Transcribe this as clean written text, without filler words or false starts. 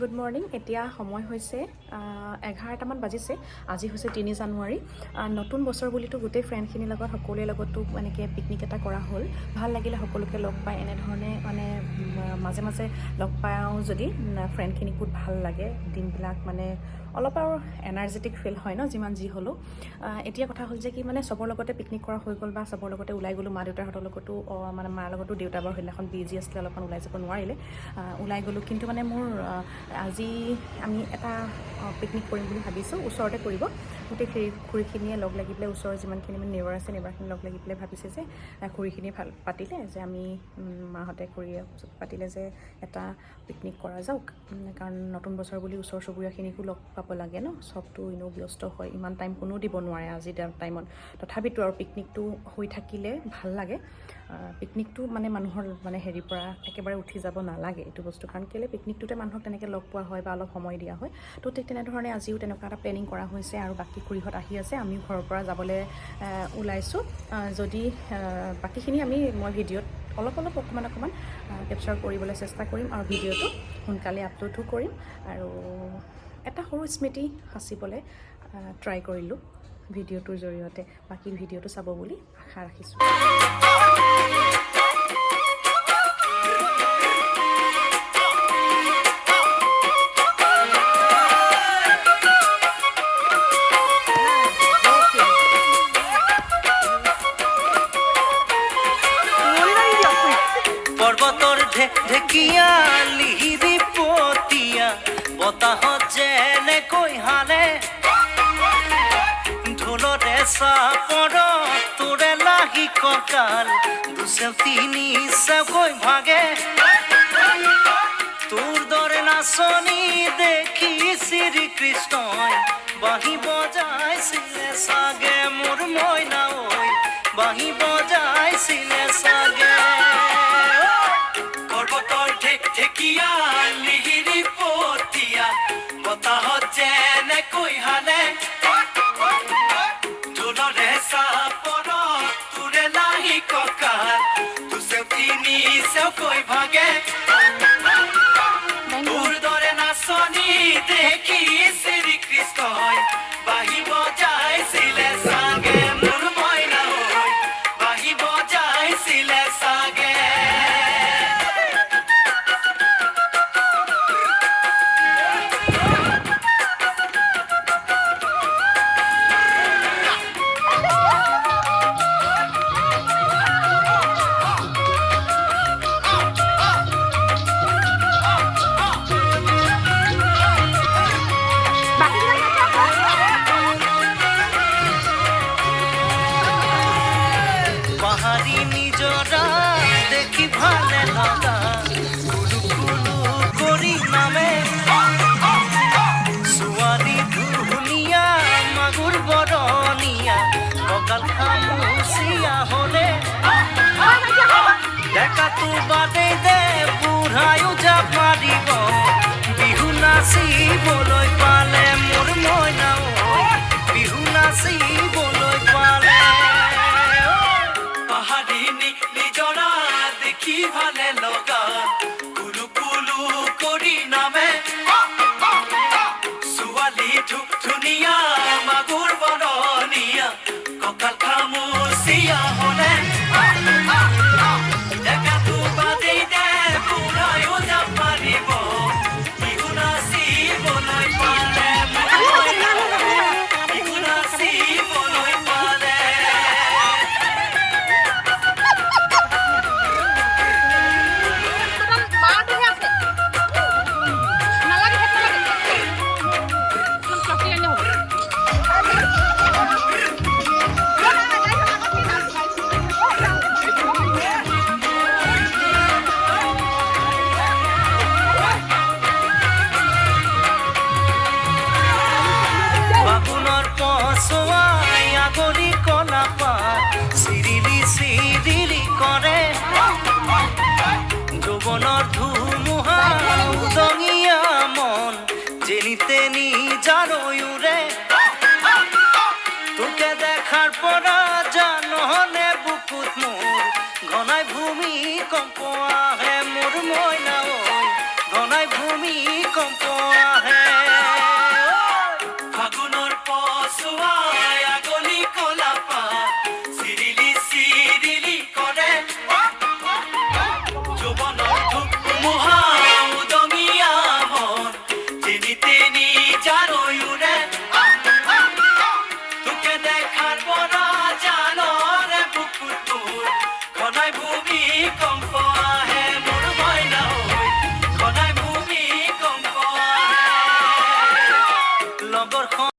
Good morning. এতিয়া সময় হৈছে 11টামান বাজিছে। আজি হৈছে 3 জানুৱাৰী। নতুন বছৰ বুলিতো গোটেই ফ্ৰেণ্ডখিনিৰ লগত সকলোৰে লগতো এনেকৈ পিকনিক এটা কৰা হ'ল। ভাল লাগিলে সকলোকে লগ পাই। এনেধৰণে মানে মাজে মাজে লগ পাওঁ যদি ফ্ৰেণ্ডখিনিক বহুত ভাল লাগে। দিনবিলাক মানে অলপ আৰু এনাৰ্জেটিক ফিল হয় ন, যিমান যি হ'লেও। এতিয়া কথা হ'ল যে কি মানে চবৰ লগতে পিকনিক কৰা হৈ গ'ল বা চবৰ লগতে ওলাই গ'লোঁ। মা দেউতাহঁতৰ লগতো মানে মাৰ লগতো দেউতা বাৰু সেইদিনাখন বিজি আছিলে, অলপমান ওলাই যাব নোৱাৰিলে। ওলাই গ'লোঁ, কিন্তু মানে মোৰ আজি আমি এটা পিকনিক কৰিম বুলি ভাবিছোঁ। ওচৰতে কৰিব। গোটেই খুৰীখিনিয়ে লগ লাগি পেলাই, ওচৰৰ যিমানখিনি মানে নেইবাৰ আছে, নেইবাৰখিনি লগ লাগি পেলাই ভাবিছে যে খুৰীখিনিয়ে ভাল পাতিলে যে আমি মাহঁতে খুৰীয়ে পাতিলে যে এটা পিকনিক কৰা যাওক। কাৰণ নতুন বছৰ বুলি ওচৰ চুবুৰীয়াখিনিকো লগ পাব লাগে ন। চবটো এনেও ব্যস্ত হয়, ইমান টাইম কোনো দিব নোৱাৰে আজিৰ টাইমত। তথাপিতো আৰু পিকনিকটো হৈ থাকিলে ভাল লাগে। পিকনিকটো মানে মানুহৰ মানে হেৰিৰ পৰা একেবাৰে উঠি যাব নালাগে এইটো বস্তু। কাৰণ কেলৈ পিকনিকটোতে মানুহক তেনেকৈ লগ পোৱা হয় বা অলপ সময় দিয়া হয়। তো ঠিক তেনেধৰণে আজিও তেনেকুৱা এটা প্লেনিং কৰা হৈছে। আৰু বাকী খুৰীহঁত আহি আছে, আমিও ঘৰৰ পৰা যাবলৈ ওলাইছোঁ। যদি বাকীখিনি মই ভিডিঅ'ত অকণমান কেপচাৰ কৰিবলৈ চেষ্টা কৰিম, আৰু ভিডিঅ'টো সোনকালে আপলোডো কৰিম। আৰু এটা সৰু স্মৃতি সাঁচিবলৈ ট্ৰাই কৰিলোঁ ভিডিঅ'টোৰ জৰিয়তে। বাকী ভিডিঅ'টো চাব বুলি আশা ৰাখিছোঁ। পৰ্বতৰ ঢেকীয়া লিহিৰি পতীয়া বতাহত যেনেকৈ হালে, ঢোলৰে চাপৰত তোৰে লাহি কঁকাল দুচেও তিনি চেওকৈ ভাগে। তোৰ দৰে নাচনি দেখি শ্ৰীকৃষ্ণই বাঁহী বজাইছিলে চাগে, মোৰ মইনা ঐ বাঁহী বজাইছিলে চাগে। পৰ্বতৰ ঢেকীয়া লিহিৰি পতীয়া বতাহত যেনেকৈ হালে, ঢোলৰে চাপৰত তোৰে লাহি কঁকাল দুচেও তিনি চেওকৈ ভাগে। তোৰ দৰে নাচনি দেখি শ্ৰীকৃষ্ণই বাঁহী বজাইছিলে চাগে, মোৰ মইনা ঐ বাঁহী বজাইছিলে চাগে। পাহাৰী নিজৰা দেখি ভালে লগা, কুলু কুলু কৰি নামে। ছোৱালী ধুনীয়া মাগুৰ বৰণীয়া, কঁকাল খামুচিয়া হ'লে। ডেকাটো বাদেই দে বুঢ়ায়ো জাপ মাৰিব, বিহু নাচিবলৈ পালে মোৰ মইনা ঐ বিহু নাচিবলৈ পালে। পাহাৰী নিজৰা দেখি ভালে লগা, কুলু কুলু কৰি নামে। ছোৱালী ধুনীয়া মাগুৰ বৰণীয়া, কঁকাল খামুচিয়া হ'লে। ডেকাটো বাদেই দে বুঢ়ায়ো জাপ মাৰিব, বিহু নাচিবলৈ তিনি জানোই উড়ে তোকে দেখাৰ পৰ জানো ৰে বুকুৰ ঘনায় ভূমি